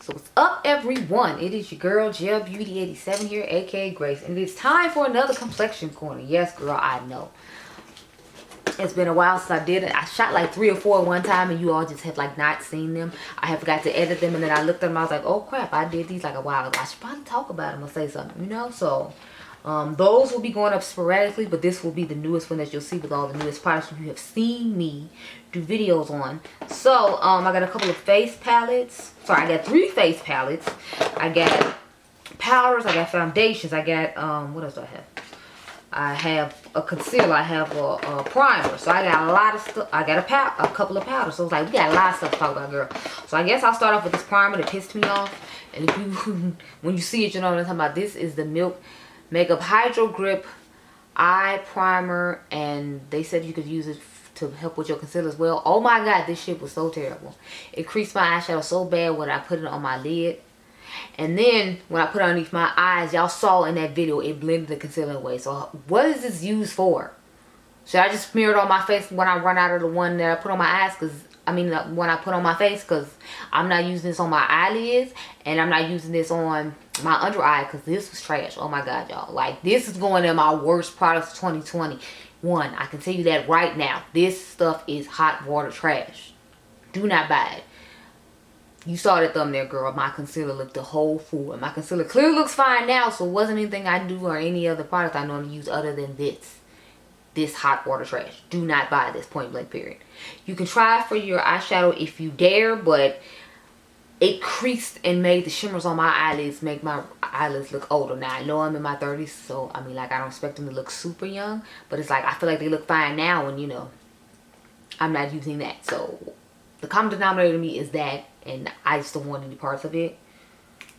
So what's up, everyone? It is your girl Gel Beauty 87 here, aka Grace, and it's time for another complexion corner. Yes, girl, I know. It's been a while since I did it. I shot like 3 or 4 at one time, and you all just have like not seen them. I have forgot to edit them, and then I looked at them. I was like, oh crap, I did these like a while ago. I should probably talk about them or say something, you know. So those will be going up sporadically, but this will be the newest one that you'll see with all the newest products you have seen me do videos on. So I got a couple of face palettes. Sorry, I got 3 face palettes. I got powders, I got foundations, I got what else do I have? I have a concealer, I have a primer. So I got a lot of stuff. I got a couple of powders. So it's like we got a lot of stuff to talk about, girl. So I guess I'll start off with this primer that pissed me off. And if you when you see it, you know what I'm talking about. This is the Milk Makeup Hydro Grip Eye Primer, and they said you could use it to help with your concealer as well. Oh my god, this shit was so terrible. It creased my eyeshadow so bad when I put it on my lid. And then when I put it underneath my eyes, y'all saw in that video, it blended the concealer away. So what is this used for? Should I just smear it on my face when I run out of the one that I put on my eyes? Because I mean, when I put on my face, because I'm not using this on my eyelids, and I'm not using this on my under eye, because this was trash. Oh my god, y'all. Like, this is going in my worst products 2021. I can tell you that right now. This stuff is hot water trash. Do not buy it. You saw that thumbnail, girl. My concealer looked a whole fool. And my concealer clearly looks fine now, so it wasn't anything I do or any other product I normally use other than this. This hot water trash. Do not buy this, point blank period. You can try it for your eyeshadow if you dare, but it creased and made the shimmers on my eyelids make my eyelids look older. Now, I know I'm in my 30s, so I mean, like, I don't expect them to look super young, but it's like, I feel like they look fine now, and you know, I'm not using that. So the common denominator to me is that, and I just don't want any parts of it.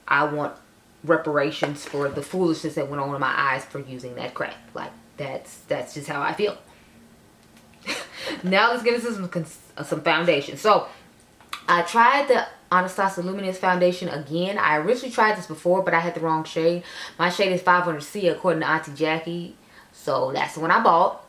I want reparations for the foolishness that went on in my eyes for using that crap. Like, that's just how I feel. Now let's get into some foundation. So I tried the Anastasia Luminous foundation again. I originally tried this before, but I had the wrong shade. My shade is 500C according to Auntie Jackie, so that's the one I bought.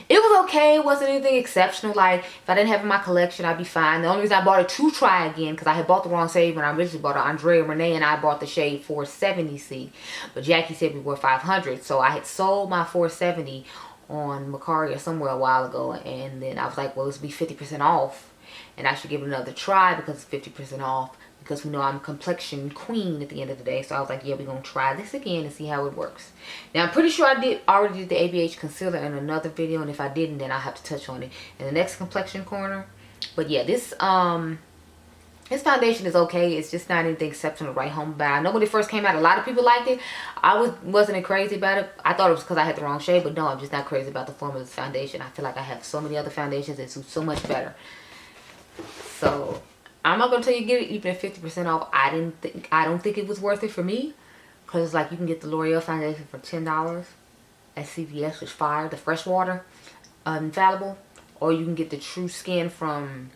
It was okay. It wasn't anything exceptional. Like, if I didn't have it in my collection, I'd be fine. The only reason I bought it to try again, because I had bought the wrong shade when I originally bought it. Andrea Renee and I bought the shade 470C. But Jackie said we were 500. So I had sold my 470 on Bakerie or somewhere a while ago. And then I was like, well, this will be 50% off. And I should give it another try because it's 50% off. Because we know I'm a complexion queen at the end of the day. So I was like, yeah, we're going to try this again and see how it works. Now, I'm pretty sure I already did the ABH concealer in another video. And if I didn't, then I'll have to touch on it in the next complexion corner. But yeah, this foundation is okay. It's just not anything exceptional to write home about. I know when it first came out, a lot of people liked it. I wasn't crazy about it. I thought it was because I had the wrong shade. But no, I'm just not crazy about the form of this foundation. I feel like I have so many other foundations that suit so much better. So I'm not gonna tell you get it even at 50% off. I don't think it was worth it for me, because it's like you can get the L'Oreal foundation for $10 at CVS, which fire, the freshwater infallible, or you can get the True Skin from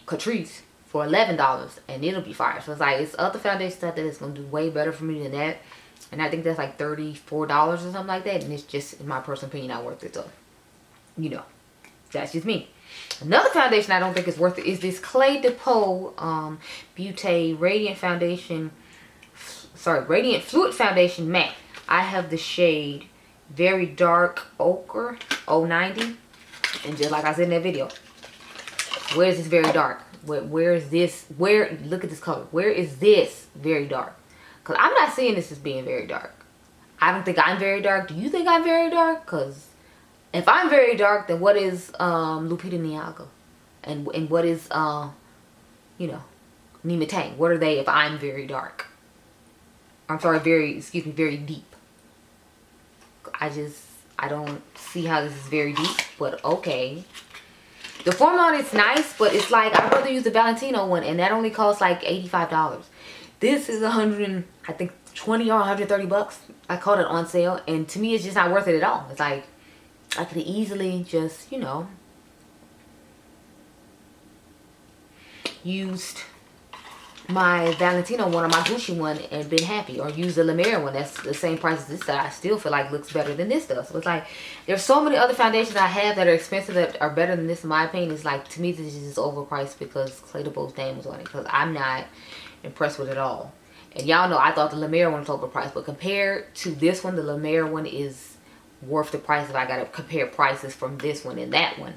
Catrice for $11 and it'll be fire. So it's like, it's other foundation stuff that is gonna do way better for me than that, and I think that's like $34 or something like that, and it's just, in my personal opinion, not worth it. So you know, that's just me. Another foundation I don't think is worth it is this Clé de Peau Beauty Radiant Foundation, Radiant Fluid Foundation Matte. I have the shade Very Dark Ochre 090, and just like I said in that video, where is this very dark? Where is this? Look at this color. Where is this very dark? Because I'm not seeing this as being very dark. I don't think I'm very dark. Do you think I'm very dark? Because if I'm very dark, then what is Lupita Nyong'o? And what is, you know, Nima Tang? What are they if I'm very dark? I'm sorry, very deep. I don't see how this is very deep, but okay. The formula on it's nice, but it's like, I'd rather use the Valentino one, and that only costs like $85. This is I think 20 or 130 bucks. I caught it on sale, and to me, it's just not worth it at all. It's like, I could easily just, you know, used my Valentino one or my Gucci one and been happy, or use the La Mer one that's the same price as this that I still feel like looks better than this does. So it's like, there's so many other foundations I have that are expensive that are better than this in my opinion. It's like, to me, this is just overpriced because Clé de Beau's name was on it, because I'm not impressed with it all. And y'all know I thought the La Mer one was overpriced, but compared to this one, the La Mer one is worth the price. If I gotta compare prices from this one and that one,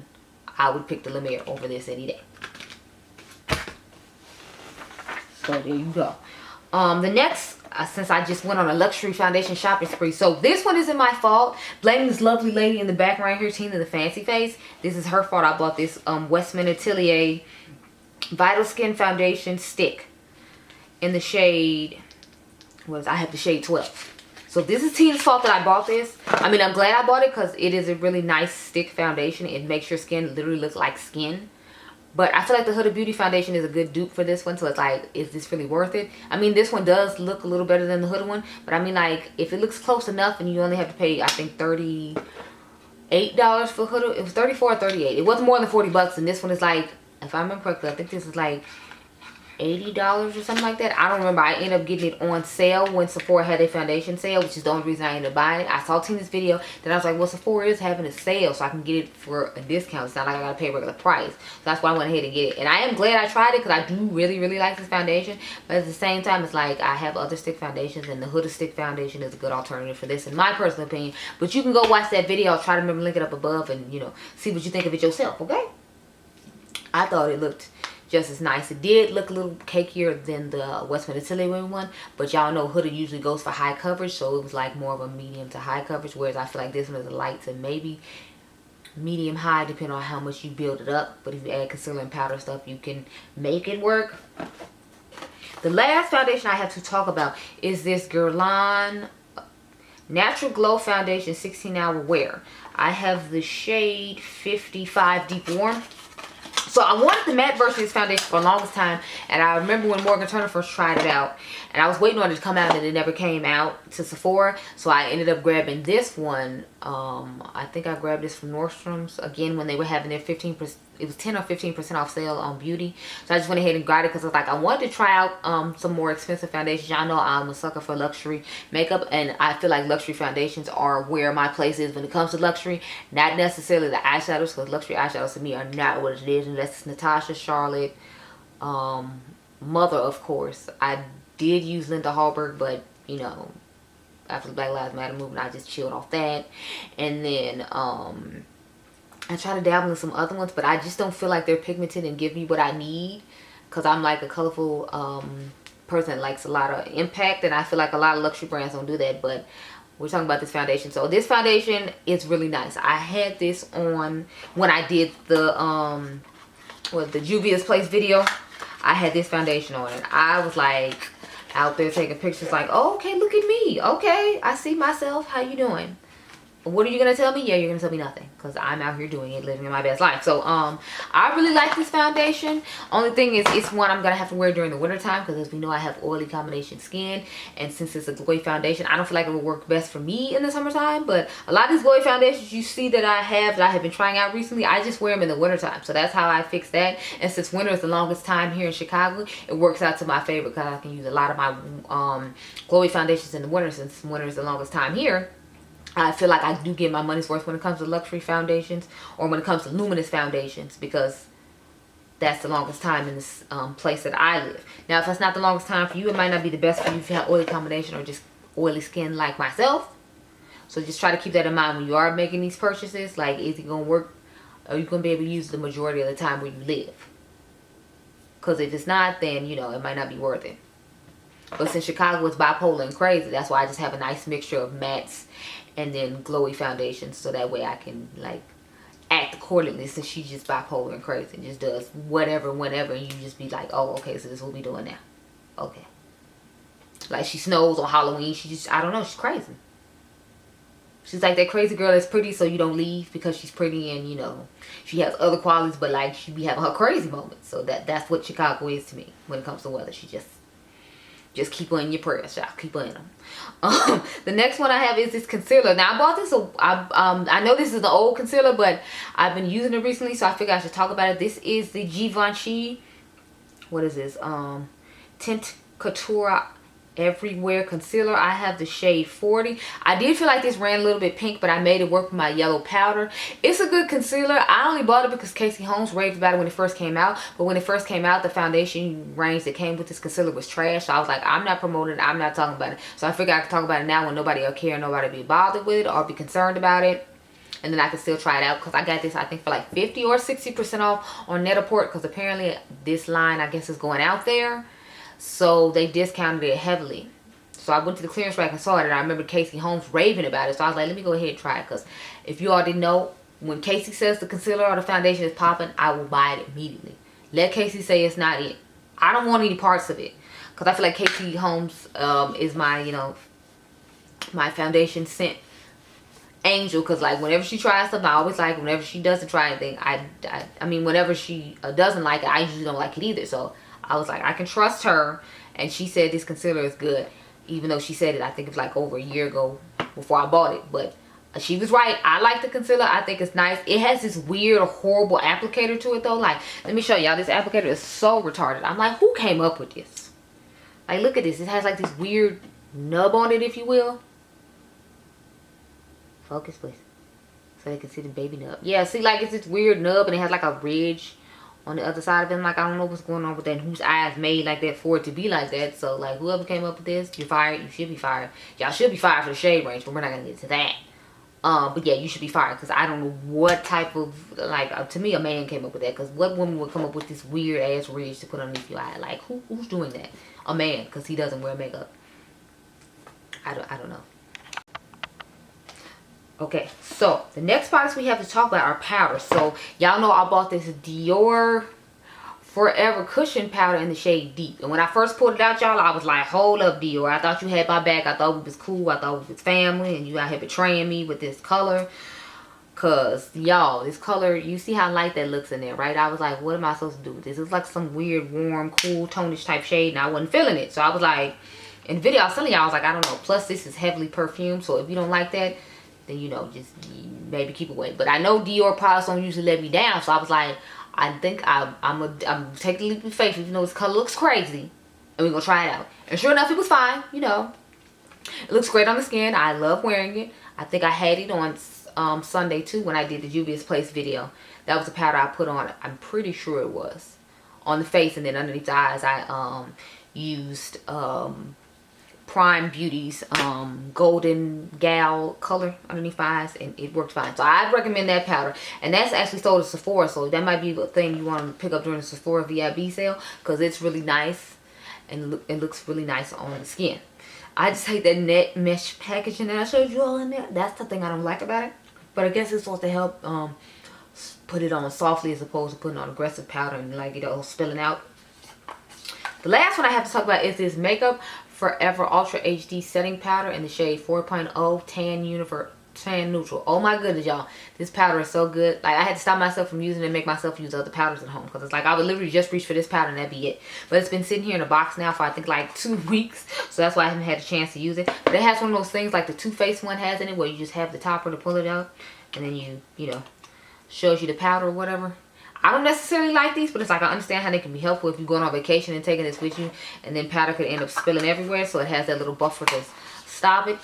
I would pick the La Mer over this any day. So there you go. The next, since I just went on a luxury foundation shopping spree, so this one isn't my fault. Blaming this lovely lady in the back right here, Tina the Fancy Face. This is her fault. I bought this Westman Atelier Vital Skin Foundation Stick in the shade, I have the shade 12. So this is Tina's fault that I bought this. I mean, I'm glad I bought it because it is a really nice stick foundation. It makes your skin literally look like skin. But I feel like the Huda Beauty foundation is a good dupe for this one. So it's like, is this really worth it? I mean, this one does look a little better than the Huda one. But I mean, like, if it looks close enough and you only have to pay, I think, $38 for Huda. It was 34 or 38. It wasn't more than 40 bucks. And this one is like, if I remember correctly, I think this is like $80 or something like that. I don't remember. I ended up getting it on sale when Sephora had a foundation sale, which is the only reason I ended up buying it. I saw Tina's video, then I was like, well, Sephora is having a sale, so I can get it for a discount. It's not like I gotta pay regular price. So that's why I went ahead and get it. And I am glad I tried it because I do really, really like this foundation. But at the same time, it's like I have other stick foundations, and the Huda stick foundation is a good alternative for this, in my personal opinion. But you can go watch that video. I'll try to remember link it up above and, you know, see what you think of it yourself, okay? I thought it looked just as nice. It did look a little cakier than the Westman Atelier one, but y'all know Huda usually goes for high coverage, so it was like more of a medium to high coverage, whereas I feel like this one is a light to maybe medium high, depending on how much you build it up. But if you add concealer and powder stuff, you can make it work. The last foundation I have to talk about is this Guerlain Natural Glow Foundation 16-hour wear. I have the shade 55 Deep Warm. So I wanted the matte version of this foundation for the longest time, and I remember when Morgan Turner first tried it out, and I was waiting on it to come out, and it never came out to Sephora. So I ended up grabbing this one. I think I grabbed this from Nordstrom's again when they were having their 15%. It was 10 or 15% off sale on Beauty. So I just went ahead and got it because I was like, I wanted to try out some more expensive foundations. Y'all know I'm a sucker for luxury makeup, and I feel like luxury foundations are where my place is when it comes to luxury. Not necessarily the eyeshadows, because luxury eyeshadows to me are not what it is unless it's Natasha, Charlotte, Mother, of course. I did use Linda Hallberg, but you know, after the Black Lives Matter movement, I just chilled off that. And then I try to dabble in some other ones, but I just don't feel like they're pigmented and give me what I need, because I'm like a colorful person that likes a lot of impact, and I feel like a lot of luxury brands don't do that. But we're talking about this foundation. So this foundation is really nice. I had this on when I did the the Juvia's Place video. I had this foundation on, and I was like out there taking pictures like, oh, okay, look at me. Okay, I see myself. How you doing? What are you gonna tell me? Yeah, you're gonna tell me nothing, because I'm out here doing it, living my best life. So I really like this foundation. Only thing is, it's one I'm gonna have to wear during the winter time, because as we know, I have oily combination skin, and since it's a glowy foundation, I don't feel like it will work best for me in the summertime. But a lot of these glowy foundations you see that I have been trying out recently, I just wear them in the winter time. So that's how I fix that. And since winter is the longest time here in Chicago, it works out to my favor, because I can use a lot of my glowy foundations in the winter, since winter is the longest time here. I feel like I do get my money's worth when it comes to luxury foundations, or when it comes to luminous foundations, because that's the longest time in this place that I live. Now, if that's not the longest time for you, it might not be the best for you if you have oily combination or just oily skin like myself. So just try to keep that in mind when you are making these purchases. Like, is it going to work? Are you going to be able to use the majority of the time where you live? Because if it's not, then, you know, it might not be worth it. But since Chicago is bipolar and crazy, that's why I just have a nice mixture of mattes and then glowy foundations, so that way I can like act accordingly, since she's just bipolar and crazy and just does whatever whenever, and you just be like, oh, okay, so this is what we doing now. Okay. Like, she snows on Halloween. She just, I don't know, she's crazy. She's like that crazy girl that's pretty, so you don't leave because she's pretty, and you know, she has other qualities, but like, she be having her crazy moments. So that's what Chicago is to me when it comes to weather. She just keep her in your prayers, y'all. Keep her in them. The next one I have is this concealer. Now, I bought this. I know this is an old concealer, but I've been using it recently, so I figured I should talk about it. This is the Givenchy. What is this? Tint Couture Everywhere concealer. I have the shade 40. I did feel like this ran a little bit pink, but I made it work with my yellow powder. It's a good concealer. I only bought it because Casey Holmes raved about it when it first came out. But when it first came out, the foundation range that came with this concealer was trash. So I was like, I'm not promoting it. I'm not talking about it. So I figured I could talk about it now when nobody will care, nobody will be bothered with it or be concerned about it. And then I can still try it out because I got this, I think, for like 50 or 60% off on Net-a-Porter, because apparently this line, I guess, is going out there. So they discounted it heavily. So I went to the clearance rack and saw it, and I remember Casey Holmes raving about it. So I was like, let me go ahead and try it, because if you all didn't know, when Casey says the concealer or the foundation is popping, I will buy it immediately. Let Casey say it's not it. I don't want any parts of it, because I feel like Casey Holmes is my, you know, my foundation scent angel. Because like whenever she tries something, I always like it. Whenever she doesn't try anything, I mean, whenever she doesn't like it, I usually don't like it either. So I was like, I can trust her. And she said this concealer is good, even though she said it, I think it was like over a year ago before I bought it. But she was right. I like the concealer. I think it's nice. It has this weird, horrible applicator to it though. Like, let me show y'all. This applicator is so retarded. I'm like, who came up with this? Like, look at this. It has like this weird nub on it, if you will. Focus, please. So they can see the baby nub. Yeah, see, like, it's this weird nub, and it has like a ridge on the other side of him. Like, I don't know what's going on with that, and whose eyes made like that for it to be like that. So like, whoever came up with this, you're fired. You should be fired. Y'all should be fired for the shade range, but we're not gonna get to that. But yeah, you should be fired, because I don't know what type of, like, to me, a man came up with that. Because what woman would come up with this weird ass ridge to put underneath your eye? Like, who's doing that? A man, because he doesn't wear makeup. I don't know. Okay, so the next products we have to talk about are powders. So y'all know I bought this Dior Forever Cushion powder in the shade Deep. And when I first pulled it out, y'all, I was like, hold up, Dior. I thought you had my back. I thought we was cool. I thought we was family. And you out here betraying me with this color. Because, y'all, this color, you see how light that looks in there, right? I was like, what am I supposed to do with this? It's like some weird, warm, cool, tonish type shade. And I wasn't feeling it. So I was like, in the video, I was telling y'all, I was like, I don't know. Plus, this is heavily perfumed. So if you don't like that, then, you know, just maybe keep away. But I know Dior products don't usually let me down. So I was like, I think I'm taking a leap of faith, even though this color looks crazy. And we're going to try it out. And sure enough, it was fine, you know. It looks great on the skin. I love wearing it. I think I had it on Sunday, too, when I did the Juvia's Place video. That was the powder I put on, I'm pretty sure it was, on the face. And then underneath the eyes, I used Prime Beauty's Golden Gal color underneath my eyes, and it worked fine. So I'd recommend that powder. And that's actually sold at Sephora, so that might be a thing you want to pick up during the Sephora VIB sale, because it's really nice and it looks really nice on the skin. I just hate that net mesh packaging that I showed you all in there. That's the thing I don't like about it. But I guess it's supposed to help put it on softly, as opposed to putting on aggressive powder and like it all spilling out. The last one I have to talk about is this Makeup Forever Ultra HD Setting Powder in the shade 4.0 Tan Neutral. Oh my goodness, y'all. This powder is so good. Like, I had to stop myself from using it and make myself use other powders at home. Because it's like, I would literally just reach for this powder and that'd be it. But it's been sitting here in a box now for, I think, like 2 weeks. So that's why I haven't had a chance to use it. But it has one of those things like the Too Faced one has in it, where you just have the topper to pull it out. And then you know, shows you the powder or whatever. I don't necessarily like these, but it's like, I understand how they can be helpful if you're going on vacation and taking this with you, and then powder could end up spilling everywhere. So it has that little buffer to stop it.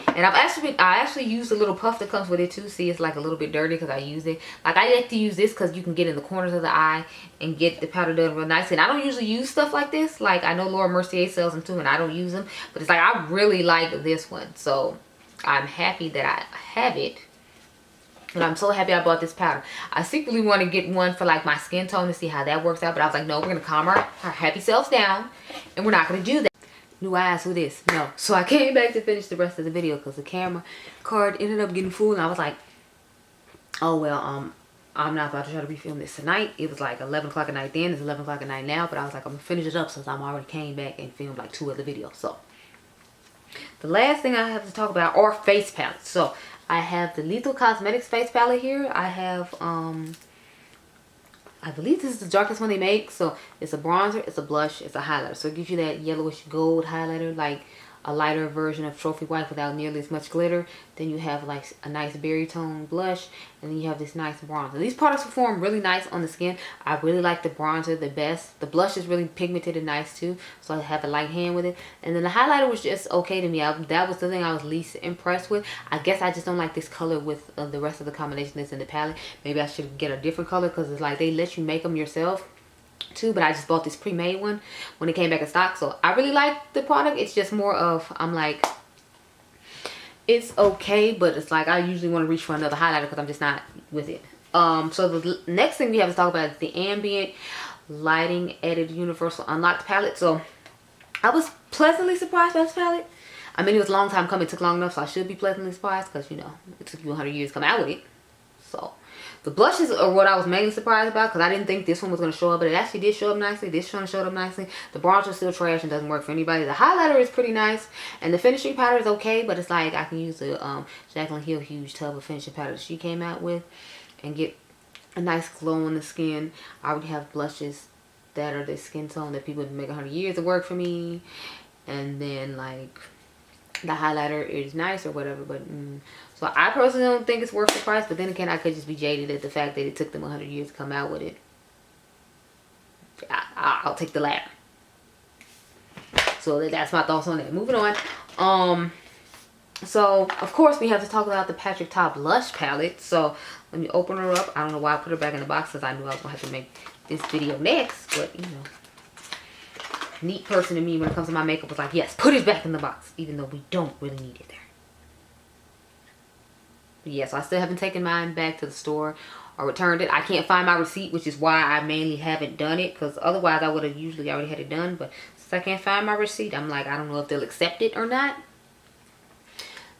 And I actually used the little puff that comes with it too. See, it's like a little bit dirty because I used it. Like, I like to use this because you can get in the corners of the eye and get the powder done real nice. And I don't usually use stuff like this. Like, I know Laura Mercier sells them too, and I don't use them. But it's like, I really like this one. So I'm happy that I have it. And I'm so happy I bought this powder. I secretly want to get one for like my skin tone to see how that works out. But I was like, no, we're going to calm our happy selves down. And we're not going to do that. New eyes with this. No. So I came back to finish the rest of the video because the camera card ended up getting full. And I was like, oh, well, I'm not about to try to refilm this tonight. It was like 11 o'clock at night then. It's 11 o'clock at night now. But I was like, I'm going to finish it up since I'm already came back and filmed like 2 other videos. So the last thing I have to talk about are face palettes. So I have the Lethal Cosmetics face palette here. I have, I believe this is the darkest one they make. So it's a bronzer, it's a blush, it's a highlighter. So it gives you that yellowish gold highlighter, like a lighter version of Trophy Wife without nearly as much glitter. Then you have like a nice berry tone blush, and then you have this nice bronzer. These products perform really nice on the skin. I really like the bronzer the best. The blush is really pigmented and nice too, so I have a light hand with it. And then the highlighter was just okay to me. That was the thing I was least impressed with. I guess I just don't like this color with the rest of the combination that's in the palette. Maybe I should get a different color, because it's like they let you make them yourself too, but I just bought this pre-made one when it came back in stock. So I really like the product. It's just more of, I'm like, it's okay, but it's like I usually want to reach for another highlighter because I'm just not with it. So the next thing we have to talk about is the Ambient Lighting Edit Universal Unlocked palette. So I was pleasantly surprised by this palette. I mean, it was a long time coming. It took long enough, so I should be pleasantly surprised, because, you know, it took you 100 years to come out with it. So the blushes are what I was mainly surprised about, because I didn't think this one was going to show up, but it actually did show up nicely. This one showed up nicely. The bronzer is still trash and doesn't work for anybody. The highlighter is pretty nice, and the finishing powder is okay, but it's like I can use the Jaclyn Hill huge tub of finishing powder that she came out with and get a nice glow on the skin. I already have blushes that are the skin tone that people would make 100 years to work for me, and then like the highlighter is nice or whatever, but so I personally don't think it's worth the price. But then again, I could just be jaded at the fact that it took them 100 years to come out with it. I'll take the latter. So that's my thoughts on that. Moving on. So of course we have to talk about the Patrick Ta blush palette. So let me open her up. I don't know why I put her back in the box, because I knew I was gonna have to make this video next, but you know, neat person to me when it comes to my makeup was like, yes, put it back in the box, even though we don't really need it there. But yeah, so I still haven't taken mine back to the store or returned it. I can't find my receipt, which is why I mainly haven't done it, because otherwise I would have usually already had it done. But since I can't find my receipt, I'm like, I don't know if they'll accept it or not.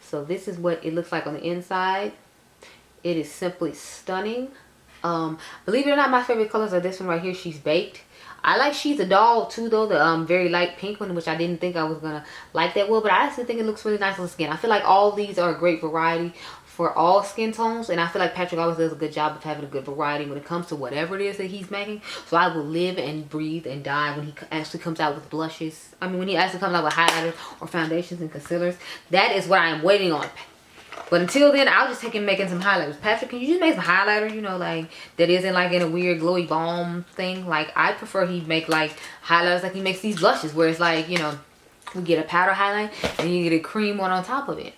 So this is what it looks like on the inside. It is simply stunning. Believe it or not, my favorite colors are this one right here, She's Baked. I like She's a Doll too, though, the very light pink one, which I didn't think I was gonna like that well, but I actually think it looks really nice on the skin. I feel like all these are a great variety for all skin tones, and I feel like Patrick always does a good job of having a good variety when it comes to whatever it is that he's making. So I will live and breathe and die when he actually comes out with blushes. I mean, when he actually comes out with highlighters or foundations and concealers. That is what I am waiting on. But until then, I'll just take him making some highlighters. Patrick, can you just make some highlighter, you know, like, that isn't like in a weird glowy balm thing? Like, I prefer he make like highlighters like he makes these blushes, where it's like, you know, we get a powder highlight and you get a cream one on top of it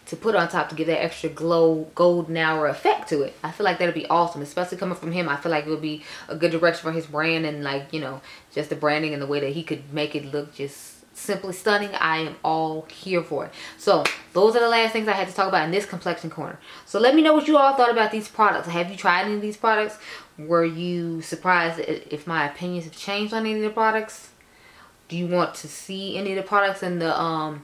to put on top to give that extra glow, golden hour effect to it. I feel like that'd be awesome, especially coming from him. I feel like it would be a good direction for his brand, and like, you know, just the branding and the way that he could make it look just simply stunning. I am all here for it. So those are the last things I had to talk about in this complexion corner. So let me know what you all thought about these products. Have you tried any of these products? Were you surprised if my opinions have changed on any of the products? Do you want to see any of the products in the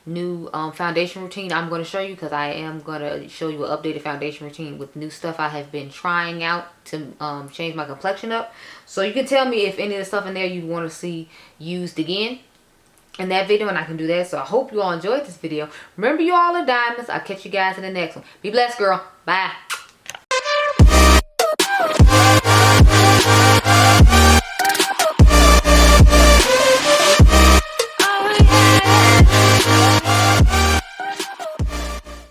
new foundation routine I'm going to show you? Because I am going to show you an updated foundation routine with new stuff I have been trying out to change my complexion up. So you can tell me if any of the stuff in there you want to see used again in that video, and I can do that. So I hope you all enjoyed this video. Remember, you all are diamonds. I'll catch you guys in the next one. Be blessed, girl. Bye.